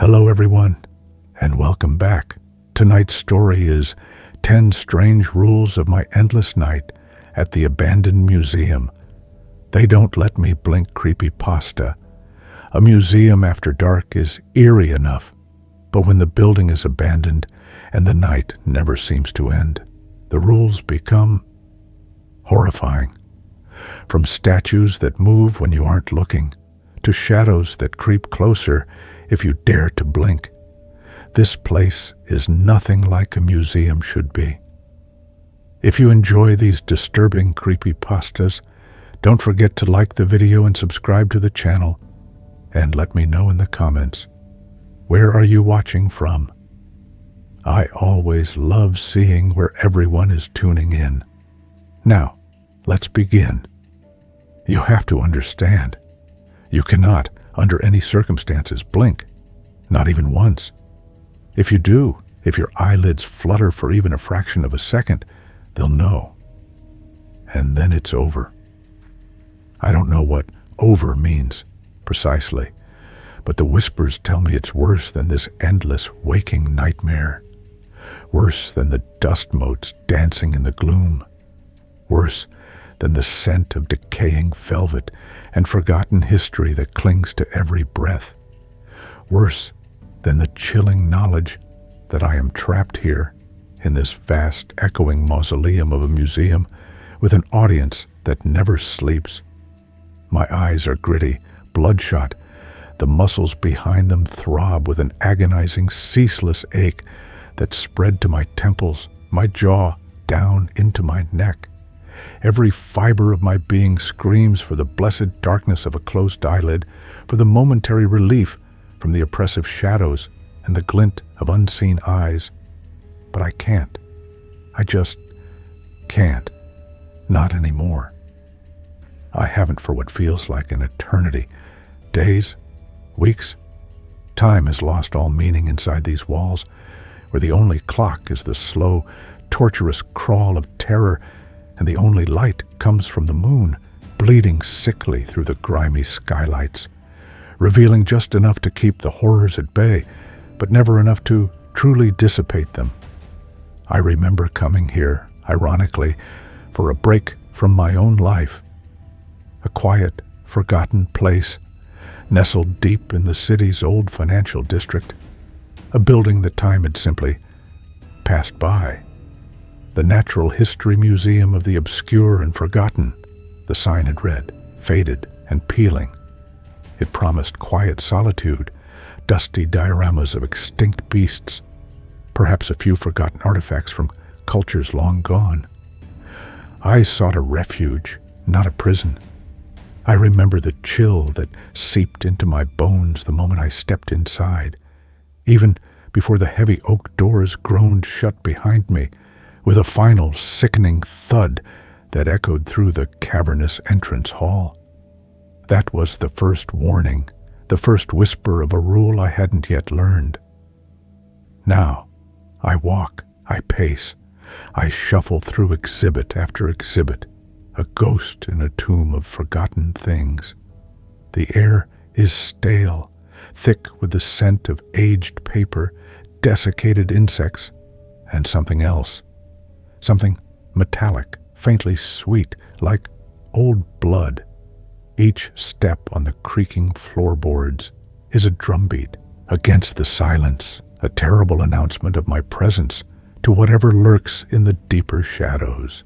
Hello everyone, and welcome back. Tonight's story is 10 Strange Rules of My Endless Night at the Abandoned Museum. They don't let me blink creepypasta. A museum after dark is eerie enough, but when the building is abandoned and the night never seems to end, the rules become horrifying. From statues that move when you aren't looking, to shadows that creep closer if you dare to blink. This place is nothing like a museum should be. If you enjoy these disturbing creepypastas, don't forget to like the video and subscribe to the channel, and let me know in the comments, where are you watching from? I always love seeing where everyone is tuning in. Now, let's begin. You have to understand, you cannot, under any circumstances, blink, not even once. If you do, if your eyelids flutter for even a fraction of a second, they'll know. And then it's over. I don't know what over means precisely, but the whispers tell me it's worse than this endless waking nightmare. Worse than the dust motes dancing in the gloom. Worse than the scent of decaying velvet and forgotten history that clings to every breath. Worse than the chilling knowledge that I am trapped here in this vast echoing mausoleum of a museum with an audience that never sleeps. My eyes are gritty, bloodshot. The muscles behind them throb with an agonizing, ceaseless ache that spread to my temples, my jaw, down into my neck. Every fiber of my being screams for the blessed darkness of a closed eyelid, for the momentary relief from the oppressive shadows and the glint of unseen eyes. But I can't. I just can't. Not anymore. I haven't for what feels like an eternity. Days, weeks. Time has lost all meaning inside these walls, where the only clock is the slow, torturous crawl of terror, and the only light comes from the moon, bleeding sickly through the grimy skylights, revealing just enough to keep the horrors at bay, but never enough to truly dissipate them. I remember coming here, ironically, for a break from my own life. A quiet, forgotten place, nestled deep in the city's old financial district. A building that time had simply passed by. The Natural History Museum of the Obscure and Forgotten, the sign had read, faded and peeling. It promised quiet solitude, dusty dioramas of extinct beasts, perhaps a few forgotten artifacts from cultures long gone. I sought a refuge, not a prison. I remember the chill that seeped into my bones the moment I stepped inside, even before the heavy oak doors groaned shut behind me, with a final sickening thud that echoed through the cavernous entrance hall. That was the first warning, the first whisper of a rule I hadn't yet learned. Now, I walk, I pace, I shuffle through exhibit after exhibit, a ghost in a tomb of forgotten things. The air is stale, thick with the scent of aged paper, desiccated insects, and something else. Something metallic, faintly sweet, like old blood. Each step on the creaking floorboards is a drumbeat against the silence, a terrible announcement of my presence to whatever lurks in the deeper shadows.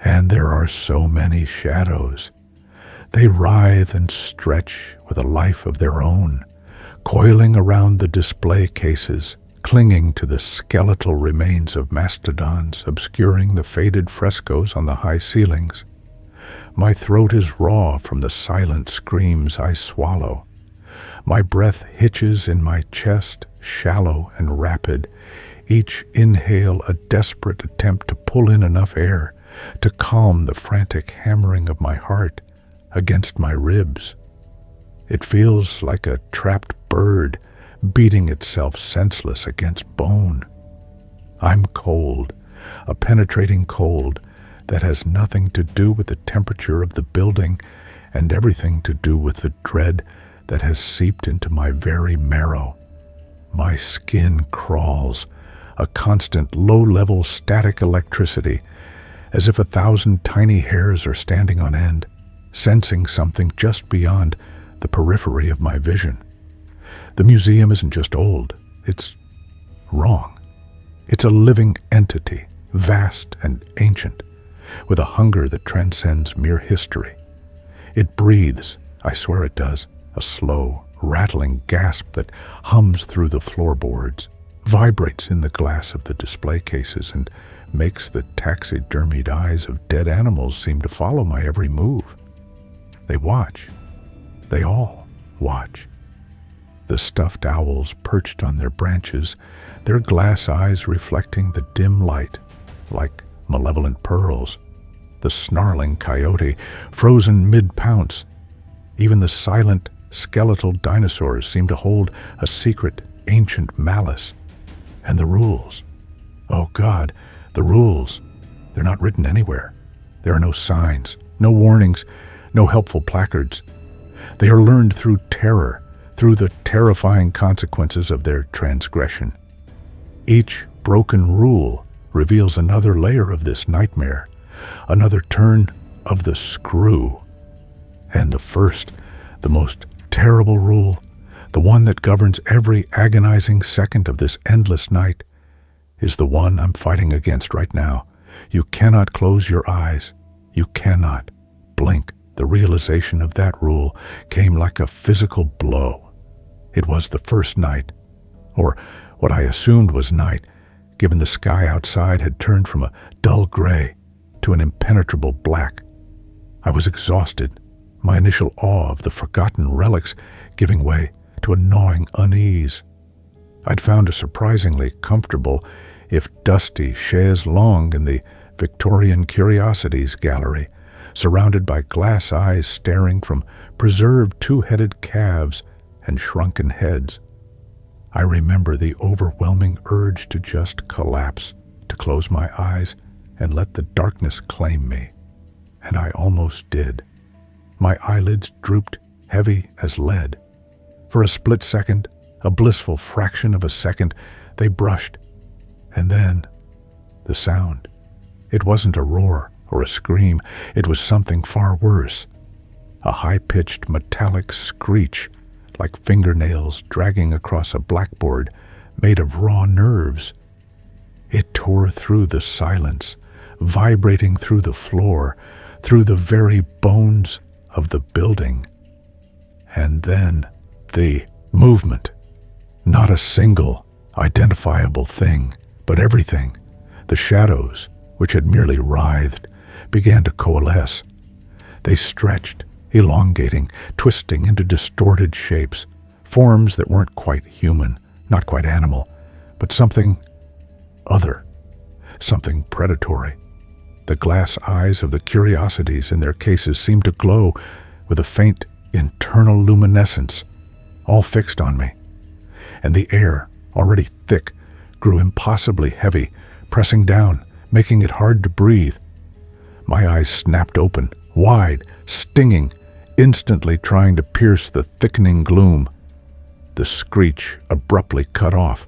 And there are so many shadows. They writhe and stretch with a life of their own, coiling around the display cases, clinging to the skeletal remains of mastodons, obscuring the faded frescoes on the high ceilings. My throat is raw from the silent screams I swallow. My breath hitches in my chest, shallow and rapid, each inhale a desperate attempt to pull in enough air to calm the frantic hammering of my heart against my ribs. It feels like a trapped bird beating itself senseless against bone. I'm cold, a penetrating cold that has nothing to do with the temperature of the building and everything to do with the dread that has seeped into my very marrow, My skin crawls, a constant low-level static electricity, as if 1,000 tiny hairs are standing on end, sensing something just beyond the periphery of my vision. The museum isn't just old, it's wrong. It's a living entity, vast and ancient, with a hunger that transcends mere history. It breathes, I swear it does, a slow, rattling gasp that hums through the floorboards, vibrates in the glass of the display cases, and makes the taxidermied eyes of dead animals seem to follow my every move. They watch. They all watch. The stuffed owls perched on their branches, their glass eyes reflecting the dim light like malevolent pearls. The snarling coyote, frozen mid-pounce. Even the silent, skeletal dinosaurs seem to hold a secret, ancient malice. And the rules. Oh God, the rules. They're not written anywhere. There are no signs, no warnings, no helpful placards. They are learned through terror, through the terrifying consequences of their transgression. Each broken rule reveals another layer of this nightmare, another turn of the screw. And the first, the most terrible rule, the one that governs every agonizing second of this endless night, is the one I'm fighting against right now. You cannot close your eyes. You cannot blink. The realization of that rule came like a physical blow. It was the first night, or what I assumed was night, given the sky outside had turned from a dull gray to an impenetrable black. I was exhausted, my initial awe of the forgotten relics giving way to a gnawing unease. I'd found a surprisingly comfortable, if dusty, chaise longue in the Victorian Curiosities Gallery, surrounded by glass eyes staring from preserved two-headed calves and shrunken heads. I remember the overwhelming urge to just collapse, to close my eyes and let the darkness claim me. And I almost did. My eyelids drooped, heavy as lead. For a split second, a blissful fraction of a second, they brushed. And then, the sound. It wasn't a roar or a scream. It was something far worse. A high-pitched metallic screech, like fingernails dragging across a blackboard made of raw nerves. It tore through the silence, vibrating through the floor, through the very bones of the building. And then the movement. Not a single identifiable thing, but everything. The shadows, which had merely writhed, began to coalesce. They stretched, elongating, twisting into distorted shapes, forms that weren't quite human, not quite animal, but something other, something predatory. The glass eyes of the curiosities in their cases seemed to glow with a faint internal luminescence, all fixed on me. And the air, already thick, grew impossibly heavy, pressing down, making it hard to breathe. My eyes snapped open, wide, stinging, instantly trying to pierce the thickening gloom. The screech abruptly cut off.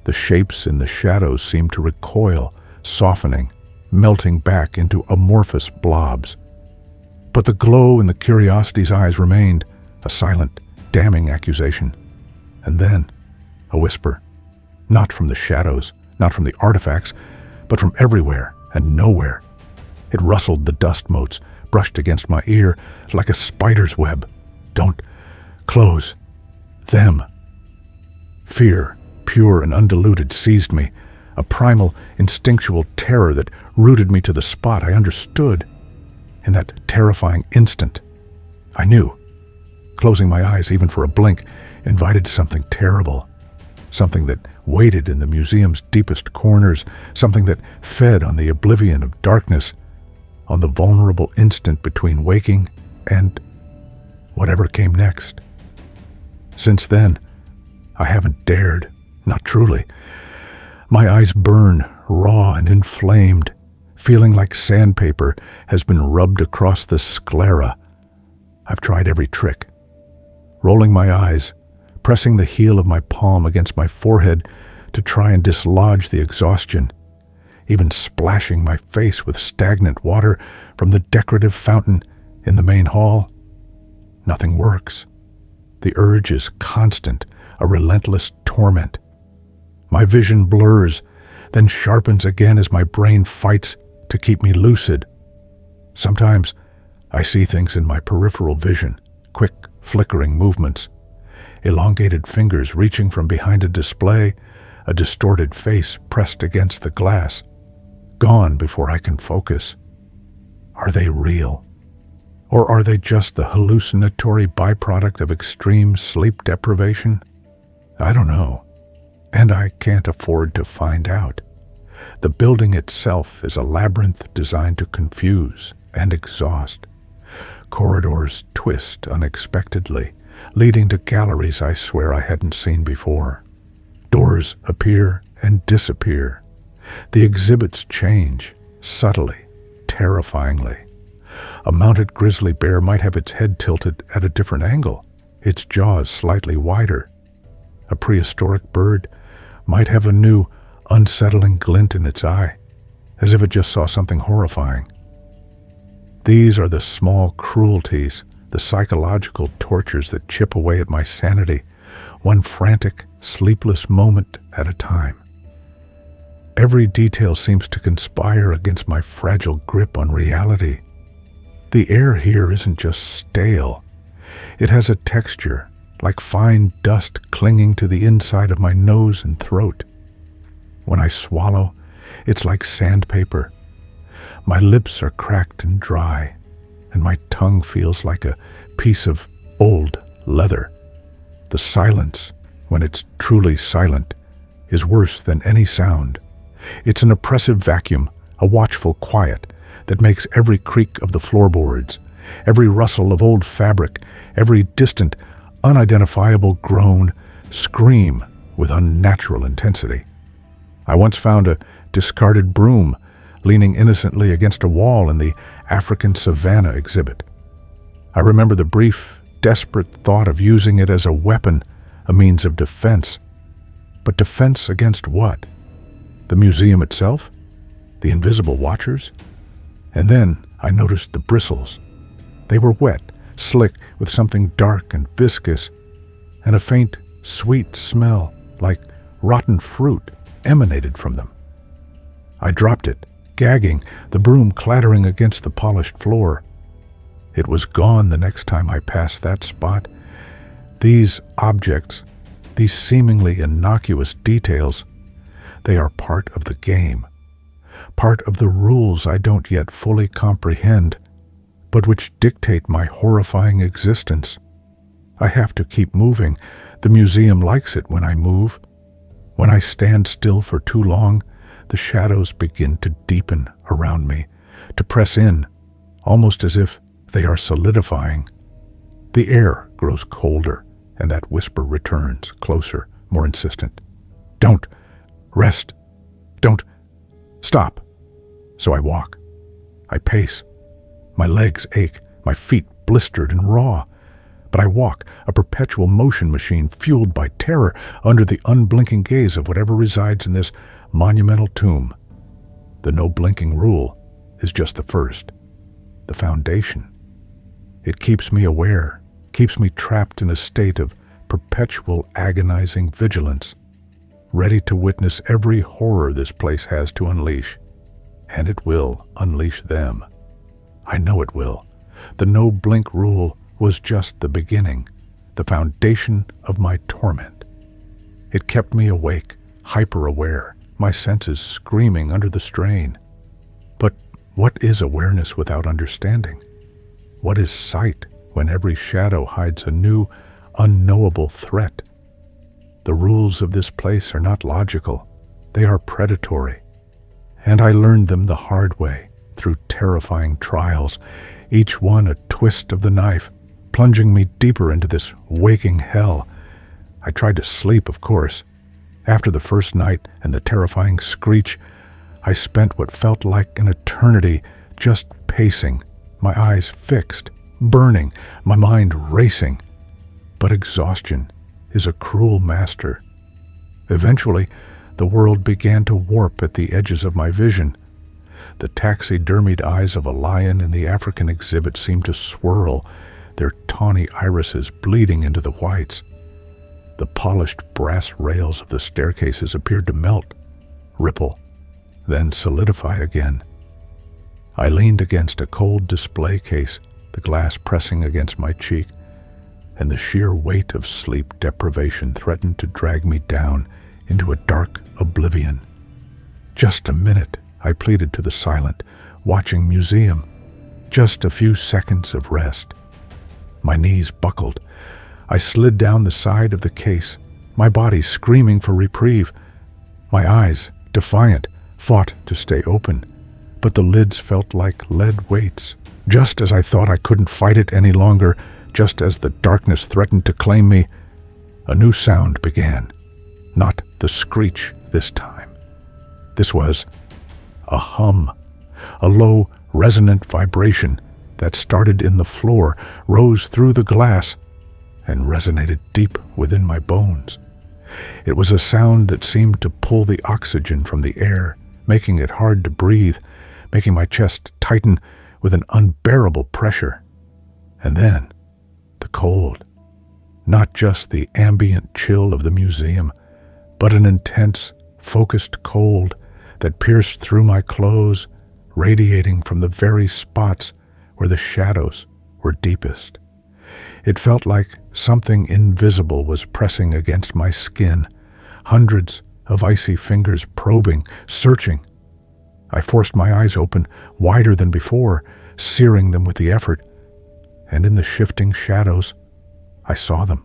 The shapes in the shadows seemed to recoil, softening, melting back into amorphous blobs. But the glow in the curiosity's eyes remained, a silent, damning accusation. And then, a whisper, not from the shadows, not from the artifacts, but from everywhere and nowhere. It rustled the dust motes, brushed against my ear like a spider's web. Don't close them. Fear, pure and undiluted, seized me, a primal, instinctual terror that rooted me to the spot I understood. In that terrifying instant, I knew. Closing my eyes, even for a blink, invited something terrible, something that waited in the museum's deepest corners, something that fed on the oblivion of darkness, on the vulnerable instant between waking and whatever came next. Since then, I haven't dared, not truly. My eyes burn, raw and inflamed, feeling like sandpaper has been rubbed across the sclera. I've tried every trick. Rolling my eyes, pressing the heel of my palm against my forehead to try and dislodge the exhaustion, even splashing my face with stagnant water from the decorative fountain in the main hall. Nothing works. The urge is constant, a relentless torment. My vision blurs, then sharpens again as my brain fights to keep me lucid. Sometimes I see things in my peripheral vision, quick, flickering movements, elongated fingers reaching from behind a display, a distorted face pressed against the glass, gone before I can focus. Are they real? Or are they just the hallucinatory byproduct of extreme sleep deprivation? I don't know, and I can't afford to find out. The building itself is a labyrinth designed to confuse and exhaust. Corridors twist unexpectedly, leading to galleries I swear I hadn't seen before. Doors appear and disappear. The exhibits change, subtly, terrifyingly. A mounted grizzly bear might have its head tilted at a different angle, its jaws slightly wider. A prehistoric bird might have a new, unsettling glint in its eye, as if it just saw something horrifying. These are the small cruelties, the psychological tortures that chip away at my sanity, one frantic, sleepless moment at a time. Every detail seems to conspire against my fragile grip on reality. The air here isn't just stale. It has a texture, like fine dust clinging to the inside of my nose and throat. When I swallow, it's like sandpaper. My lips are cracked and dry, and my tongue feels like a piece of old leather. The silence, when it's truly silent, is worse than any sound. It's an oppressive vacuum, a watchful quiet that makes every creak of the floorboards, every rustle of old fabric, every distant, unidentifiable groan scream with unnatural intensity. I once found a discarded broom leaning innocently against a wall in the African Savannah exhibit. I remember the brief, desperate thought of using it as a weapon, a means of defense. But defense against what? The museum itself? The invisible watchers? And then I noticed the bristles. They were wet, slick with something dark and viscous, and a faint, sweet smell, like rotten fruit, emanated from them. I dropped it, gagging, the broom clattering against the polished floor. It was gone the next time I passed that spot. These objects, these seemingly innocuous details, they are part of the game, part of the rules I don't yet fully comprehend, but which dictate my horrifying existence. I have to keep moving. The museum likes it when I move. When I stand still for too long, the shadows begin to deepen around me, to press in, almost as if they are solidifying. The air grows colder, and that whisper returns, closer, more insistent. Don't. Rest. Don't. Stop. So I walk. I pace. My legs ache, my feet blistered and raw. But I walk, a perpetual motion machine fueled by terror under the unblinking gaze of whatever resides in this monumental tomb. The no-blinking rule is just the first, the foundation. It keeps me aware, keeps me trapped in a state of perpetual agonizing vigilance, ready to witness every horror this place has to unleash. And it will unleash them. I know it will. The no-blink rule was just the beginning, the foundation of my torment. It kept me awake, hyper-aware, my senses screaming under the strain. But what is awareness without understanding? What is sight when every shadow hides a new, unknowable threat? The rules of this place are not logical. They are predatory. And I learned them the hard way, through terrifying trials, each one a twist of the knife, plunging me deeper into this waking hell. I tried to sleep, of course. After the first night and the terrifying screech, I spent what felt like an eternity just pacing, my eyes fixed, burning, my mind racing. But exhaustion is a cruel master. Eventually, the world began to warp at the edges of my vision. The taxidermied eyes of a lion in the African exhibit seemed to swirl, their tawny irises bleeding into the whites. The polished brass rails of the staircases appeared to melt, ripple, then solidify again. I leaned against a cold display case, the glass pressing against my cheek, and the sheer weight of sleep deprivation threatened to drag me down into a dark oblivion. "Just a minute," I pleaded to the silent, watching museum. "Just a few seconds of rest." My knees buckled. I slid down the side of the case, my body screaming for reprieve. My eyes, defiant, fought to stay open, but the lids felt like lead weights. Just as I thought I couldn't fight it any longer, just as the darkness threatened to claim me, a new sound began. Not the screech this time. This was a hum, a low, resonant vibration that started in the floor, rose through the glass, and resonated deep within my bones. It was a sound that seemed to pull the oxygen from the air, making it hard to breathe, making my chest tighten with an unbearable pressure. And then, the cold. Not just the ambient chill of the museum, but an intense, focused cold that pierced through my clothes, radiating from the very spots where the shadows were deepest. It felt like something invisible was pressing against my skin, hundreds of icy fingers probing, searching. I forced my eyes open, wider than before, searing them with the effort, and in the shifting shadows, I saw them.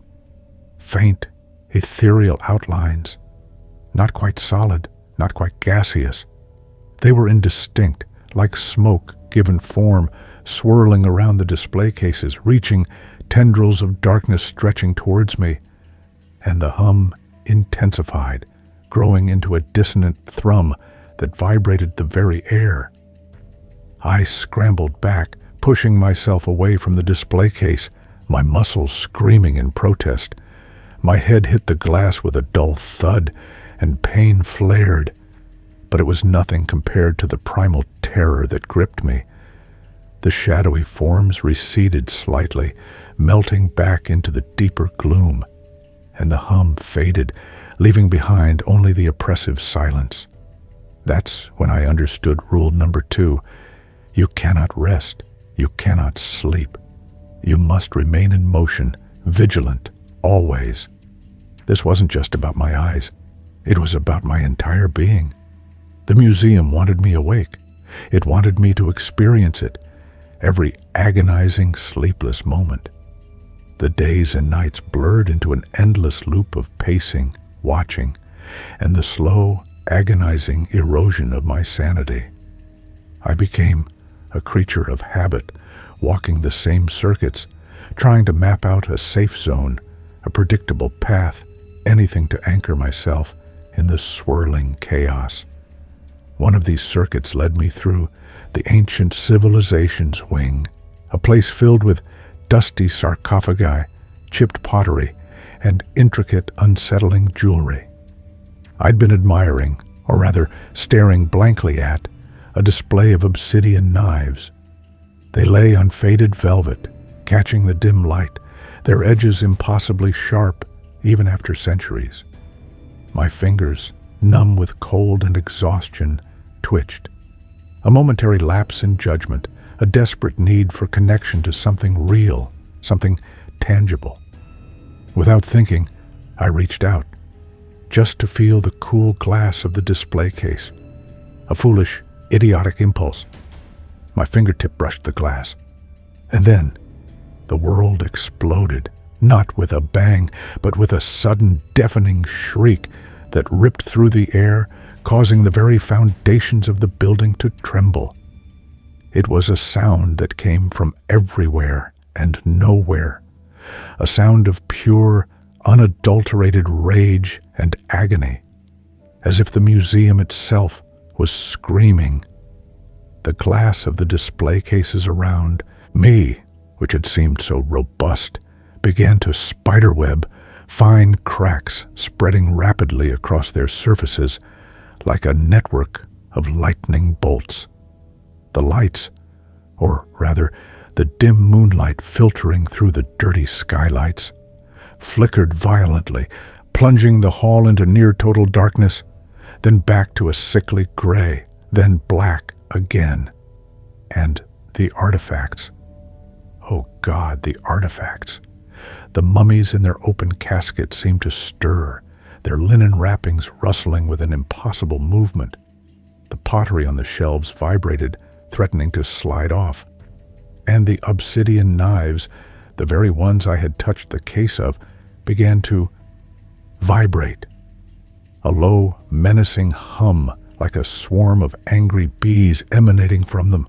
Faint, ethereal outlines, not quite solid, not quite gaseous. They were indistinct, like smoke given form, swirling around the display cases, reaching, tendrils of darkness stretching towards me, and the hum intensified, growing into a dissonant thrum that vibrated the very air. I scrambled back, pushing myself away from the display case, my muscles screaming in protest. My head hit the glass with a dull thud, and pain flared, but it was nothing compared to the primal terror that gripped me. The shadowy forms receded slightly, melting back into the deeper gloom, and the hum faded, leaving behind only the oppressive silence. That's when I understood rule number 2. You cannot rest. You cannot sleep. You must remain in motion, vigilant, always. This wasn't just about my eyes. It was about my entire being. The museum wanted me awake. It wanted me to experience it, every agonizing, sleepless moment. The days and nights blurred into an endless loop of pacing, watching, and the slow, agonizing erosion of my sanity. I became a creature of habit, walking the same circuits, trying to map out a safe zone, a predictable path, anything to anchor myself in the swirling chaos. One of these circuits led me through the ancient civilization's wing, a place filled with dusty sarcophagi, chipped pottery, and intricate, unsettling jewelry. I'd been admiring, or rather staring blankly at, a display of obsidian knives. They lay on faded velvet, catching the dim light, their edges impossibly sharp even after centuries. My fingers, numb with cold and exhaustion, twitched. A momentary lapse in judgment, a desperate need for connection to something real, something tangible. Without thinking, I reached out, just to feel the cool glass of the display case. A foolish, idiotic impulse. My fingertip brushed the glass. And then, the world exploded, not with a bang, but with a sudden, deafening shriek that ripped through the air, causing the very foundations of the building to tremble. It was a sound that came from everywhere and nowhere, a sound of pure, unadulterated rage and agony, as if the museum itself was screaming. The glass of the display cases around me, which had seemed so robust, began to spiderweb, fine cracks spreading rapidly across their surfaces like a network of lightning bolts. The lights, or rather the dim moonlight filtering through the dirty skylights, flickered violently, plunging the hall into near-total darkness, then back to a sickly gray, then black again. And the artifacts. Oh God, the artifacts. The mummies in their open caskets seemed to stir, their linen wrappings rustling with an impossible movement. The pottery on the shelves vibrated, threatening to slide off. And the obsidian knives, the very ones I had touched the case of, began to vibrate. A low, menacing hum, like a swarm of angry bees emanating from them.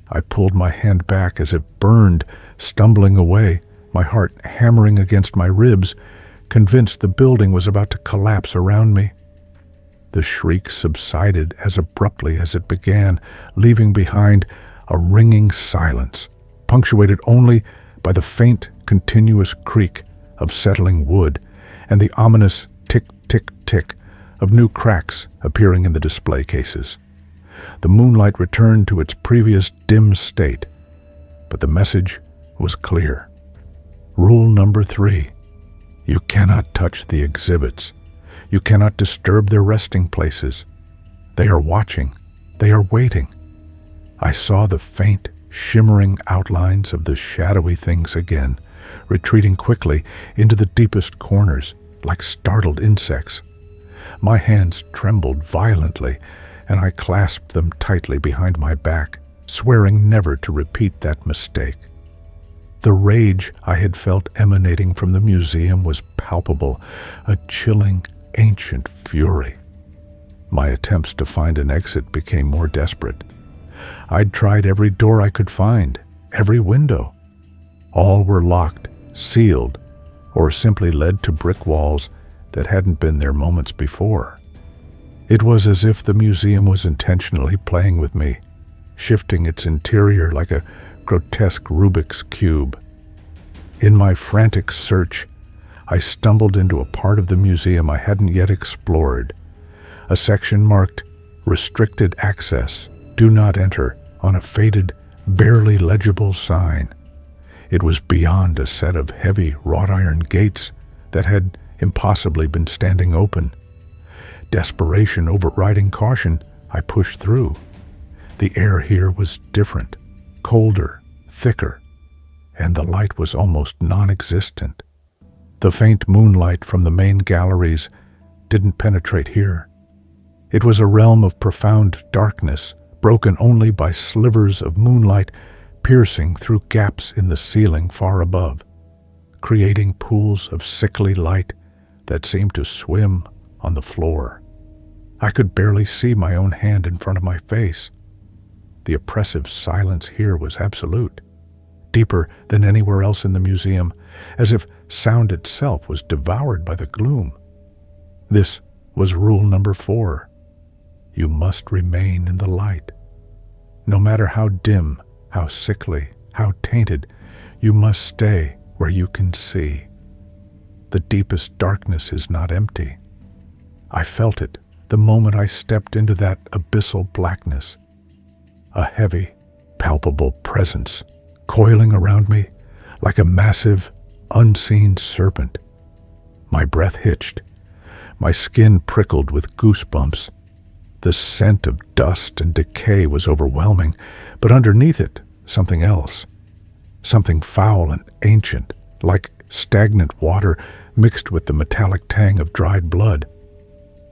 I pulled my hand back as it burned, stumbling away, my heart hammering against my ribs, convinced the building was about to collapse around me. The shriek subsided as abruptly as it began, leaving behind a ringing silence, punctuated only by the faint, continuous creak of settling wood and the ominous tick-tick-tick of new cracks appearing in the display cases. The moonlight returned to its previous dim state, but the message was clear. Rule number 3. You cannot touch the exhibits. You cannot disturb their resting places. They are watching. They are waiting. I saw the faint, shimmering outlines of the shadowy things again, retreating quickly into the deepest corners, like startled insects. My hands trembled violently, and I clasped them tightly behind my back, swearing never to repeat that mistake. The rage I had felt emanating from the museum was palpable, a chilling, ancient fury. My attempts to find an exit became more desperate. I'd tried every door I could find, every window. All were locked, sealed, or simply led to brick walls that hadn't been there moments before. It was as if the museum was intentionally playing with me, shifting its interior like a grotesque Rubik's Cube. In my frantic search, I stumbled into a part of the museum I hadn't yet explored, a section marked "Restricted Access, Do Not Enter" on a faded, barely legible sign. It was beyond a set of heavy wrought iron gates that had impossibly been standing open. Desperation overriding caution, I pushed through. The air here was different, colder, thicker, and the light was almost non-existent. The faint moonlight from the main galleries didn't penetrate here. It was a realm of profound darkness, broken only by slivers of moonlight piercing through gaps in the ceiling far above, creating pools of sickly light that seemed to swim on the floor. I could barely see my own hand in front of my face. The oppressive silence here was absolute, deeper than anywhere else in the museum, as if sound itself was devoured by the gloom. This was rule number 4. You must remain in the light. No matter how dim, how sickly, how tainted, you must stay where you can see. The deepest darkness is not empty. I felt it the moment I stepped into that abyssal blackness. A heavy, palpable presence coiling around me like a massive, unseen serpent. My breath hitched. My skin prickled with goosebumps. The scent of dust and decay was overwhelming, but underneath it, something else. Something foul and ancient, like stagnant water mixed with the metallic tang of dried blood.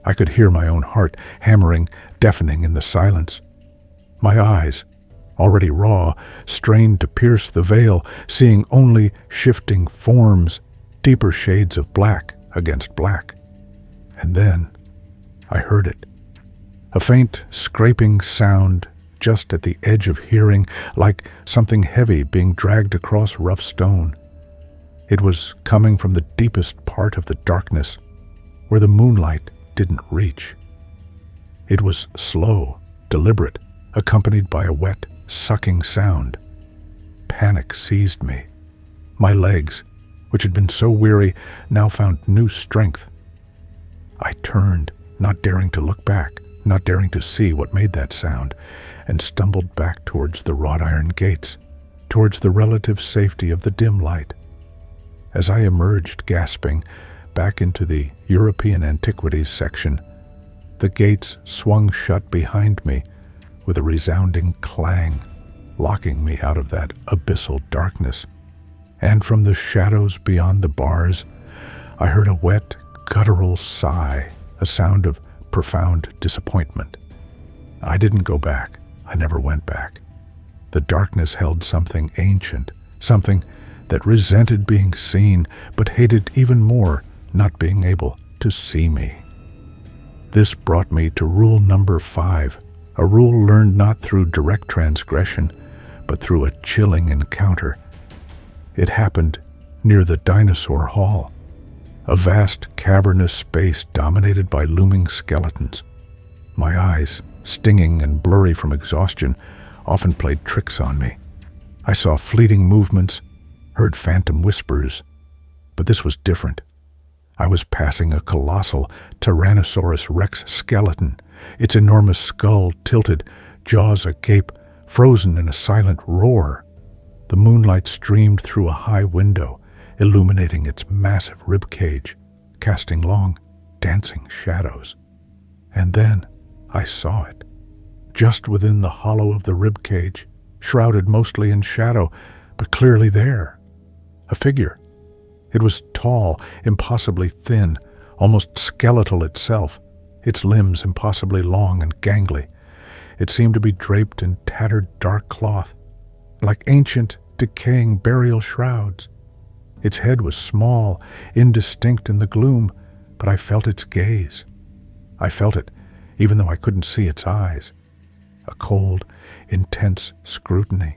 I could hear my own heart hammering, deafening in the silence. My eyes, already raw, strained to pierce the veil, seeing only shifting forms, deeper shades of black against black. And then I heard it. A faint, scraping sound just at the edge of hearing, like something heavy being dragged across rough stone. It was coming from the deepest part of the darkness, where the moonlight didn't reach. It was slow, deliberate, accompanied by a wet, sucking sound. Panic seized me. My legs, which had been so weary, now found new strength. I turned, not daring to look back, not daring to see what made that sound, and stumbled back towards the wrought iron gates, towards the relative safety of the dim light. As I emerged, gasping, back into the European Antiquities section, the gates swung shut behind me with a resounding clang, locking me out of that abyssal darkness. And from the shadows beyond the bars, I heard a wet, guttural sigh, a sound of profound disappointment. I didn't go back. I never went back. The darkness held something ancient, something that resented being seen, but hated even more not being able to see me. This brought me to rule number 5, a rule learned not through direct transgression, but through a chilling encounter. It happened near the Dinosaur Hall, a vast cavernous space dominated by looming skeletons. My eyes, stinging and blurry from exhaustion, often played tricks on me. I saw fleeting movements, heard phantom whispers, but this was different. I was passing a colossal Tyrannosaurus Rex skeleton, its enormous skull tilted, jaws agape, frozen in a silent roar. The moonlight streamed through a high window, illuminating its massive rib cage, casting long, dancing shadows. And then I saw it, just within the hollow of the rib cage, shrouded mostly in shadow, but clearly there. A figure. It was tall, impossibly thin, almost skeletal itself, its limbs impossibly long and gangly. It seemed to be draped in tattered dark cloth, like ancient, decaying burial shrouds. Its head was small, indistinct in the gloom, but I felt its gaze. I felt it, even though I couldn't see its eyes. A cold, intense scrutiny.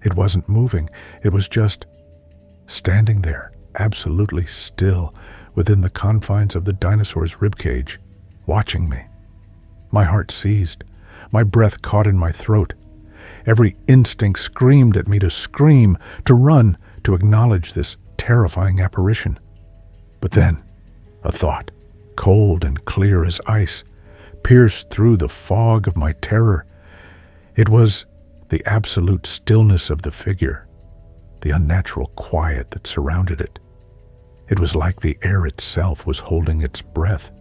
It wasn't moving. It was just standing there, absolutely still, within the confines of the dinosaur's ribcage, watching me. My heart seized. My breath caught in my throat. Every instinct screamed at me to scream, to run, to acknowledge this terrifying apparition. But then, a thought, cold and clear as ice, pierced through the fog of my terror. It was the absolute stillness of the figure, the unnatural quiet that surrounded it. It was like the air itself was holding its breath.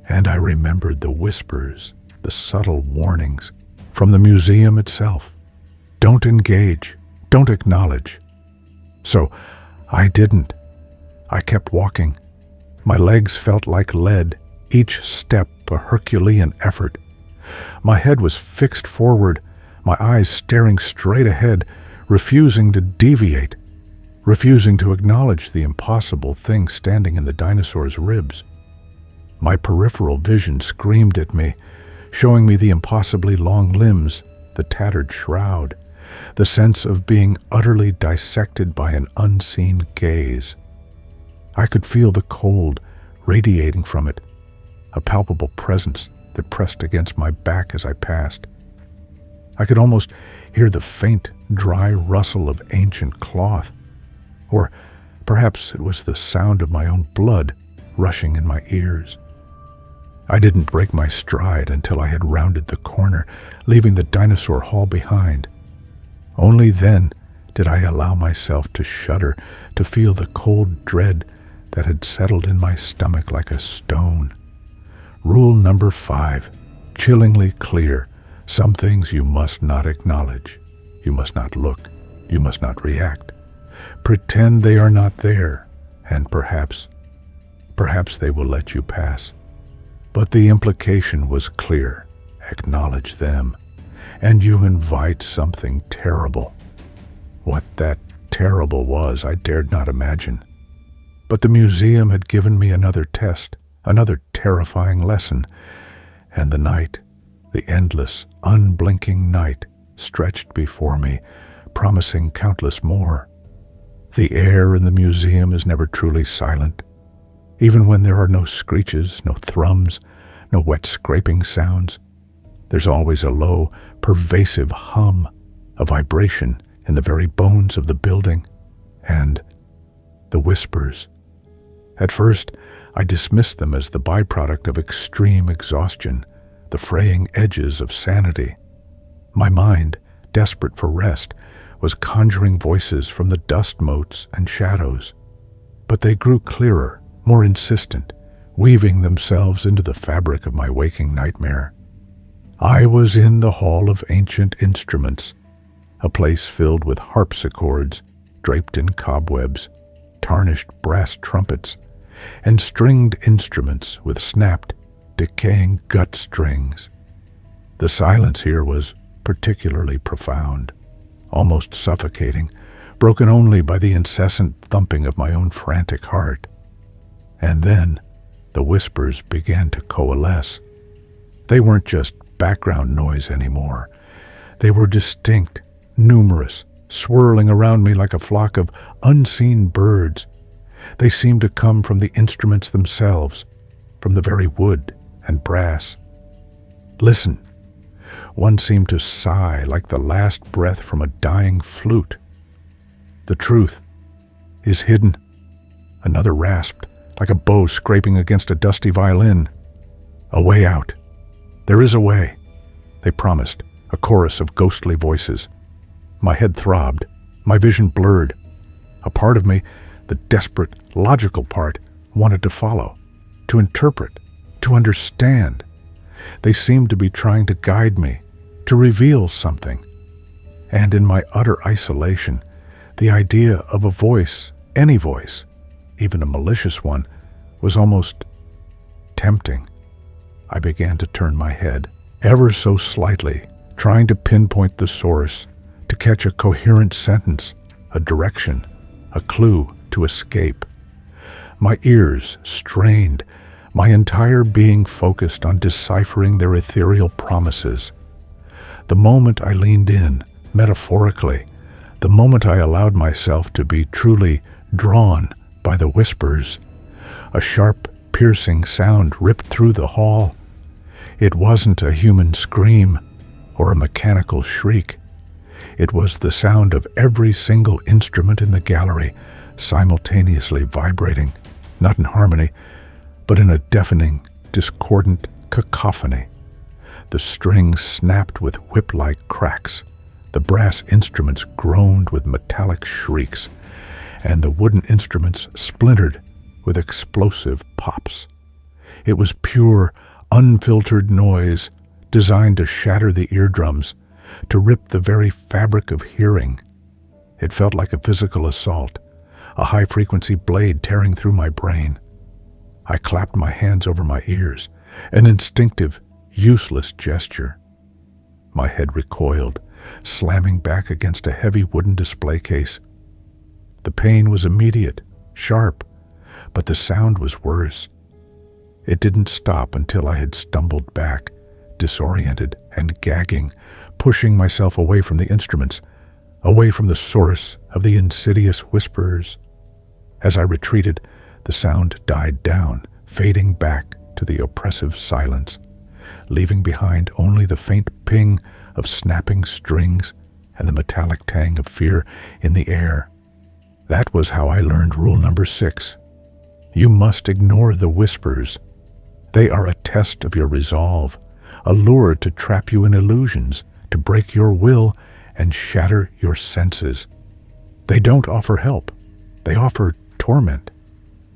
And I remembered the whispers, the subtle warnings from the museum itself. Don't engage, don't acknowledge. So I didn't. I kept walking. My legs felt like lead, each step a Herculean effort. My head was fixed forward, my eyes staring straight ahead, refusing to deviate, refusing to acknowledge the impossible thing standing in the dinosaur's ribs. My peripheral vision screamed at me, showing me the impossibly long limbs, the tattered shroud, the sense of being utterly dissected by an unseen gaze. I could feel the cold radiating from it, a palpable presence that pressed against my back as I passed. I could almost hear the faint, dry rustle of ancient cloth, or perhaps it was the sound of my own blood rushing in my ears. I didn't break my stride until I had rounded the corner, leaving the dinosaur hall behind. Only then did I allow myself to shudder, to feel the cold dread that had settled in my stomach like a stone. Rule number 5, chillingly clear. Some things you must not acknowledge. You must not look. You must not react. Pretend they are not there, and perhaps they will let you pass. But the implication was clear. Acknowledge them, and you invite something terrible. What that terrible was, I dared not imagine. But the museum had given me another test, another terrifying lesson, and the night, the endless, unblinking night, stretched before me, promising countless more. The air in the museum is never truly silent. Even when there are no screeches, no thrums, no wet scraping sounds, there's always a low, pervasive hum, a vibration in the very bones of the building, and the whispers. At first, I dismissed them as the byproduct of extreme exhaustion, the fraying edges of sanity. My mind, desperate for rest, was conjuring voices from the dust motes and shadows. But they grew clearer, more insistent, weaving themselves into the fabric of my waking nightmare. I was in the Hall of Ancient Instruments, a place filled with harpsichords draped in cobwebs, tarnished brass trumpets, and stringed instruments with snapped, decaying gut strings. The silence here was particularly profound, almost suffocating, broken only by the incessant thumping of my own frantic heart. And then the whispers began to coalesce. They weren't just background noise anymore. They were distinct, numerous, swirling around me like a flock of unseen birds. They seemed to come from the instruments themselves, from the very wood and brass. Listen. One seemed to sigh like the last breath from a dying flute. The truth is hidden. Another rasped, like a bow scraping against a dusty violin. A way out. There is a way, they promised, a chorus of ghostly voices. My head throbbed, my vision blurred. A part of me, the desperate, logical part, wanted to follow, to interpret, to understand. They seemed to be trying to guide me, to reveal something. And in my utter isolation, the idea of a voice, any voice, even a malicious one, was almost tempting. I began to turn my head, ever so slightly, trying to pinpoint the source, to catch a coherent sentence, a direction, a clue to escape. My ears strained, my entire being focused on deciphering their ethereal promises. The moment I leaned in, metaphorically, the moment I allowed myself to be truly drawn by the whispers, a sharp, piercing sound ripped through the hall. It wasn't a human scream or a mechanical shriek. It was the sound of every single instrument in the gallery simultaneously vibrating, not in harmony, but in a deafening, discordant cacophony. The strings snapped with whip-like cracks, the brass instruments groaned with metallic shrieks, and the wooden instruments splintered with explosive pops. It was pure, unfiltered noise designed to shatter the eardrums, to rip the very fabric of hearing. It felt like a physical assault, a high-frequency blade tearing through my brain. I clapped my hands over my ears, an instinctive, useless gesture. My head recoiled, slamming back against a heavy wooden display case. The pain was immediate, sharp, but the sound was worse. It didn't stop until I had stumbled back, disoriented and gagging, pushing myself away from the instruments, away from the source of the insidious whispers. As I retreated, the sound died down, fading back to the oppressive silence, leaving behind only the faint ping of snapping strings and the metallic tang of fear in the air. That was how I learned rule number 6. You must ignore the whispers. They are a test of your resolve, a lure to trap you in illusions, to break your will and shatter your senses. They don't offer help. They offer torment.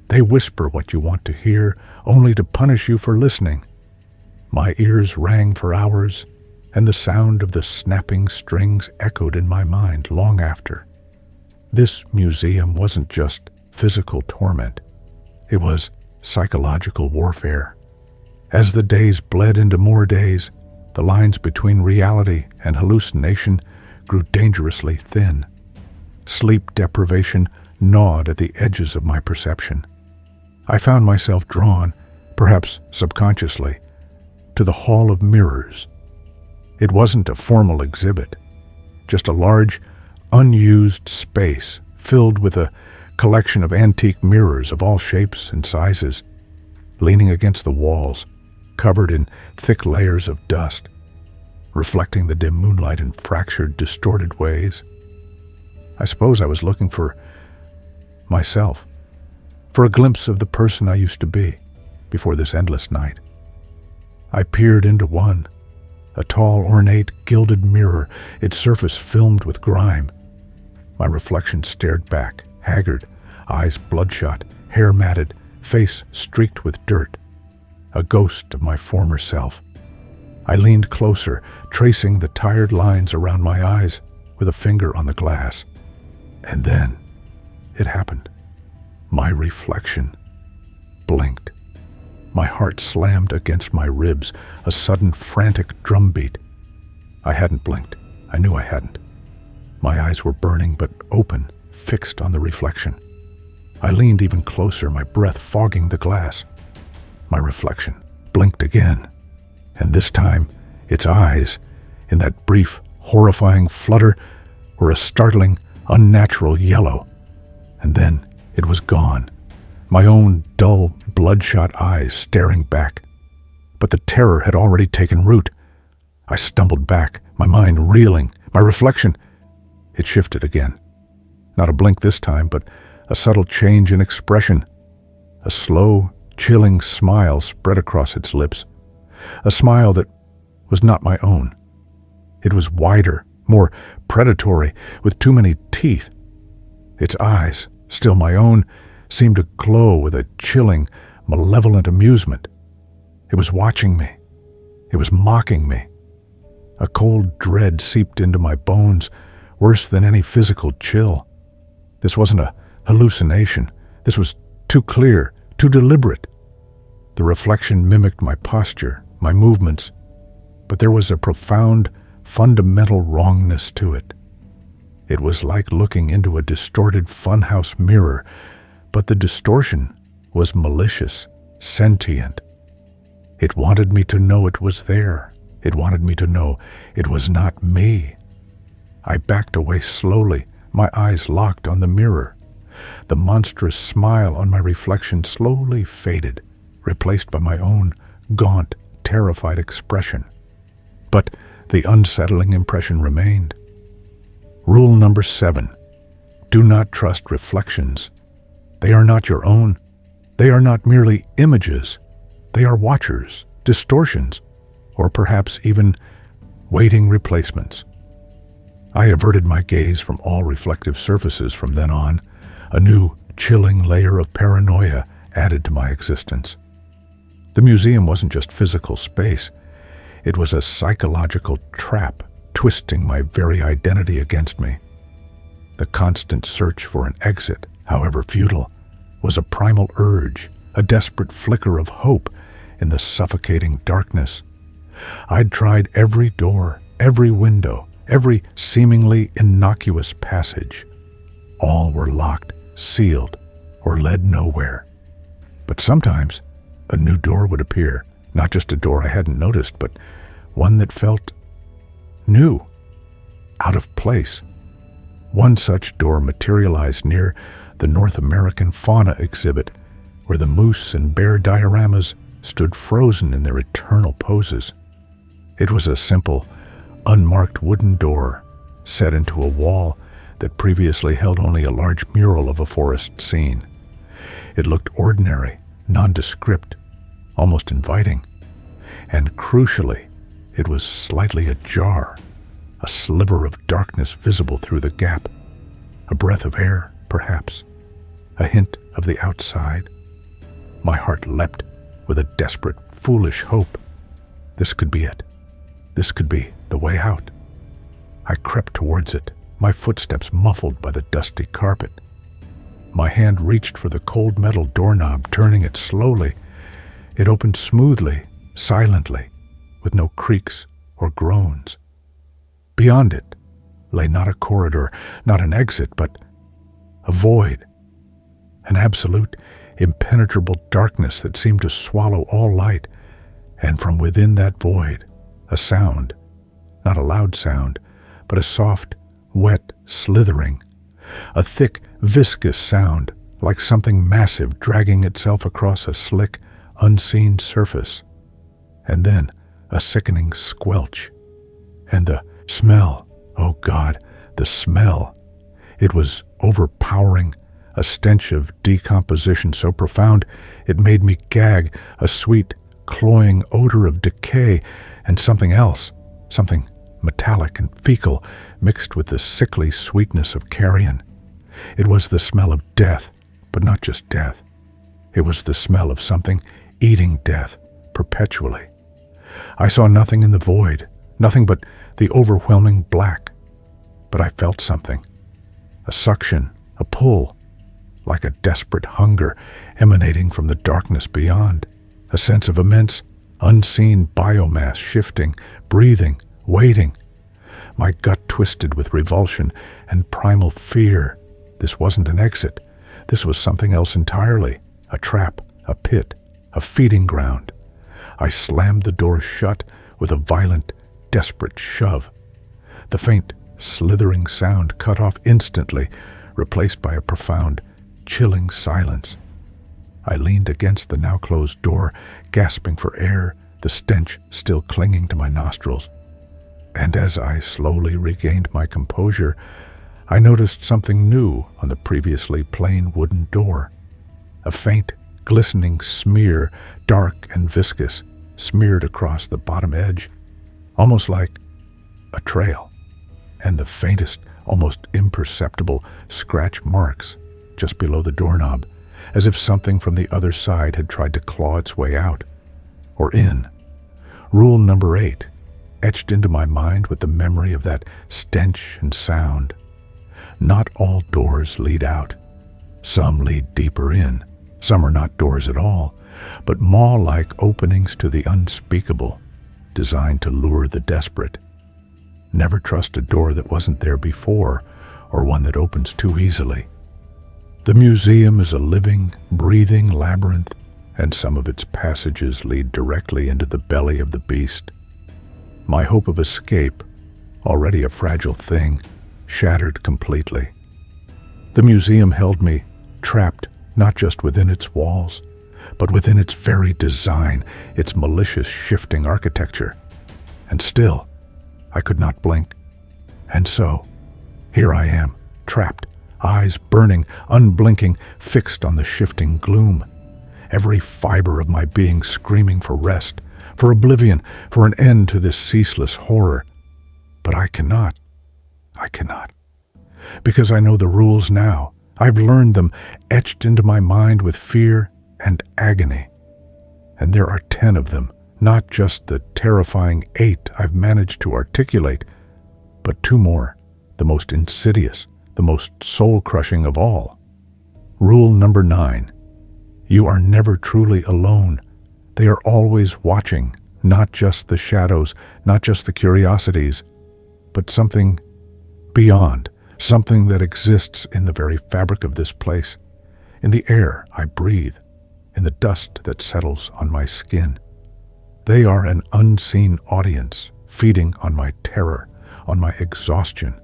They whisper what you want to hear, only to punish you for listening. My ears rang for hours, and the sound of the snapping strings echoed in my mind long after. This museum wasn't just physical torment. It was psychological warfare. As the days bled into more days, the lines between reality and hallucination grew dangerously thin. Sleep deprivation gnawed at the edges of my perception. I found myself drawn, perhaps subconsciously, to the Hall of Mirrors. It wasn't a formal exhibit, just a large, unused space filled with a collection of antique mirrors of all shapes and sizes, leaning against the walls, covered in thick layers of dust, reflecting the dim moonlight in fractured, distorted ways. I suppose I was looking for myself, for a glimpse of the person I used to be before this endless night. I peered into one, a tall, ornate, gilded mirror, its surface filmed with grime. My reflection stared back, haggard, eyes bloodshot, hair matted, face streaked with dirt, a ghost of my former self. I leaned closer, tracing the tired lines around my eyes with a finger on the glass. And then it happened. My reflection blinked. My heart slammed against my ribs, a sudden frantic drumbeat. I hadn't blinked. I knew I hadn't. My eyes were burning but open, fixed on the reflection. I leaned even closer, my breath fogging the glass. My reflection blinked again, and this time its eyes, in that brief, horrifying flutter, were a startling, unnatural yellow. And then it was gone, my own dull, bloodshot eyes staring back. But the terror had already taken root. I stumbled back, my mind reeling, my reflection. It shifted again. Not a blink this time, but a subtle change in expression. A slow, chilling smile spread across its lips. A smile that was not my own. It was wider, more predatory, with too many teeth. Its eyes, still my own, seemed to glow with a chilling, malevolent amusement. It was watching me. It was mocking me. A cold dread seeped into my bones, worse than any physical chill. This wasn't a hallucination. This was too clear, too deliberate. The reflection mimicked my posture, my movements, but there was a profound, fundamental wrongness to it. It was like looking into a distorted funhouse mirror, but the distortion was malicious, sentient. It wanted me to know it was there. It wanted me to know it was not me. I backed away slowly, my eyes locked on the mirror. The monstrous smile on my reflection slowly faded, replaced by my own gaunt, terrified expression. But the unsettling impression remained. Rule number 7. Do not trust reflections. They are not your own. They are not merely images. They are watchers, distortions, or perhaps even waiting replacements. I averted my gaze from all reflective surfaces from then on. A new, chilling layer of paranoia added to my existence. The museum wasn't just physical space. It was a psychological trap, twisting my very identity against me. The constant search for an exit, however futile, was a primal urge, a desperate flicker of hope in the suffocating darkness. I'd tried every door, every window, every seemingly innocuous passage. All were locked, sealed, or led nowhere. But sometimes a new door would appear, not just a door I hadn't noticed, but one that felt new, out of place. One such door materialized near the North American fauna exhibit, where the moose and bear dioramas stood frozen in their eternal poses. It was a simple, unmarked wooden door set into a wall that previously held only a large mural of a forest scene. It looked ordinary, nondescript, almost inviting. And crucially, it was slightly ajar, a sliver of darkness visible through the gap. A breath of air, perhaps. A hint of the outside. My heart leapt with a desperate, foolish hope. This could be it. This could be the way out. I crept towards it, my footsteps muffled by the dusty carpet. My hand reached for the cold metal doorknob, turning it slowly. It opened smoothly, silently, with no creaks or groans. Beyond it lay not a corridor, not an exit, but a void, an absolute, impenetrable darkness that seemed to swallow all light, and from within that void, a sound, not a loud sound, but a soft, wet slithering, a thick, viscous sound, like something massive dragging itself across a slick, unseen surface. And then a sickening squelch. And the smell, oh God, the smell. It was overpowering, a stench of decomposition so profound it made me gag, a sweet, cloying odor of decay and something else, something metallic and fecal, mixed with the sickly sweetness of carrion. It was the smell of death, but not just death. It was the smell of something eating death perpetually. I saw nothing in the void, nothing but the overwhelming black. But I felt something, a suction, a pull, like a desperate hunger emanating from the darkness beyond, a sense of immense, unseen biomass shifting, breathing, waiting. My gut twisted with revulsion and primal fear. This wasn't an exit. This was something else entirely, a trap, a pit, a feeding ground. I slammed the door shut with a violent, desperate shove. The faint, slithering sound cut off instantly, replaced by a profound, chilling silence. I leaned against the now closed door, gasping for air, the stench still clinging to my nostrils. And as I slowly regained my composure, I noticed something new on the previously plain wooden door. A faint, glistening smear, dark and viscous, smeared across the bottom edge, almost like a trail, and the faintest, almost imperceptible scratch marks just below the doorknob, as if something from the other side had tried to claw its way out, or in. Rule number 8, etched into my mind with the memory of that stench and sound. Not all doors lead out. Some lead deeper in. Some are not doors at all, but maw-like openings to the unspeakable, designed to lure the desperate. Never trust a door that wasn't there before, or one that opens too easily. The museum is a living, breathing labyrinth, and some of its passages lead directly into the belly of the beast. My hope of escape, already a fragile thing, shattered completely. The museum held me, trapped not just within its walls, but within its very design, its malicious shifting architecture. And still, I could not blink. And so, here I am, trapped, eyes burning, unblinking, fixed on the shifting gloom. Every fiber of my being screaming for rest, for oblivion, for an end to this ceaseless horror. But I cannot. Because I know the rules now. I've learned them, etched into my mind with fear and agony. And there are 10 of them, not just the terrifying 8 I've managed to articulate, but 2 more, the most insidious, the most soul-crushing of all. Rule number 9. You are never truly alone. They are always watching, not just the shadows, not just the curiosities, but something beyond, something that exists in the very fabric of this place, in the air I breathe, in the dust that settles on my skin. They are an unseen audience, feeding on my terror, on my exhaustion,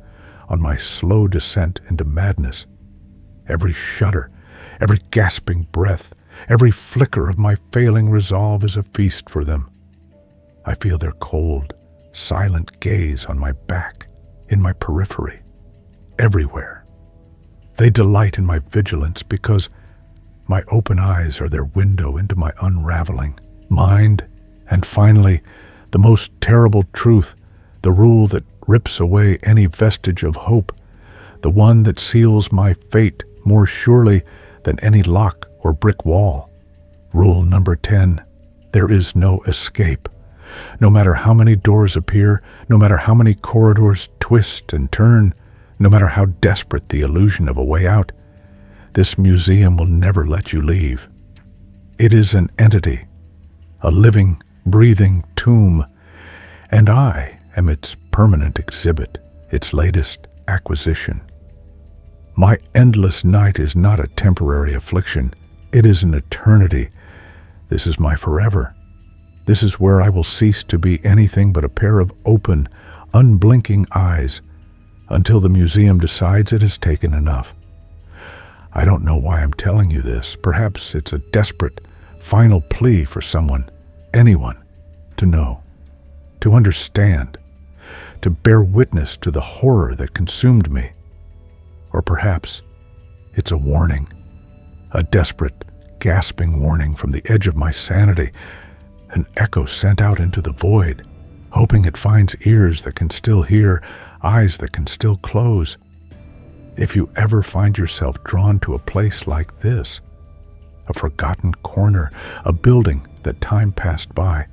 on my slow descent into madness. Every shudder, every gasping breath, every flicker of my failing resolve is a feast for them. I feel their cold, silent gaze on my back, in my periphery, everywhere. They delight in my vigilance because my open eyes are their window into my unraveling mind. And finally, the most terrible truth, the rule that rips away any vestige of hope, the one that seals my fate more surely than any lock or brick wall. Rule number 10, there is no escape. No matter how many doors appear, no matter how many corridors twist and turn, no matter how desperate the illusion of a way out, this museum will never let you leave. It is an entity, a living, breathing tomb, and I am its permanent exhibit, its latest acquisition. My endless night is not a temporary affliction. It is an eternity. This is my forever. This is where I will cease to be anything but a pair of open, unblinking eyes until the museum decides it has taken enough. I don't know why I'm telling you this. Perhaps it's a desperate, final plea for someone, anyone, to know, to understand, to bear witness to the horror that consumed me. Or perhaps It's a warning, a desperate, gasping warning from the edge of my sanity, an echo sent out into the void, hoping it finds ears that can still hear, eyes that can still close. If you ever find yourself drawn to a place like this, a forgotten corner, a building that time passed by,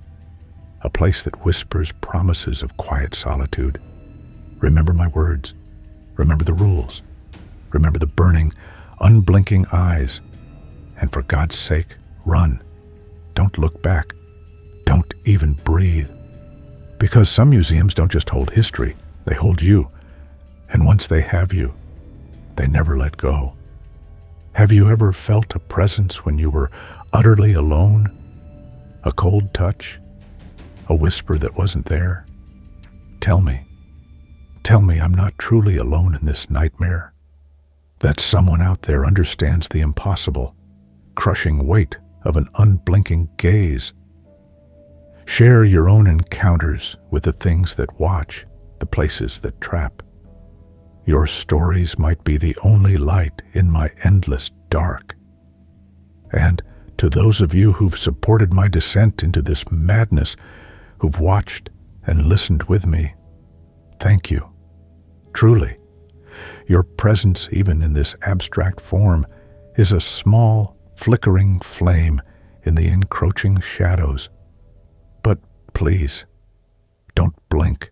a place that whispers promises of quiet solitude, remember my words, remember the rules, remember the burning, unblinking eyes, and for God's sake, run. Don't look back. Don't even breathe. Because some museums don't just hold history, they hold you. And once they have you, they never let go. Have you ever felt a presence when you were utterly alone? A cold touch? A whisper that wasn't there? Tell me I'm not truly alone in this nightmare. That someone out there understands the impossible, crushing weight of an unblinking gaze. Share your own encounters with the things that watch, the places that trap. Your stories might be the only light in my endless dark. And to those of you who've supported my descent into this madness, who've watched and listened with me, thank you. Truly, your presence, even in this abstract form, is a small, flickering flame in the encroaching shadows. But please, don't blink.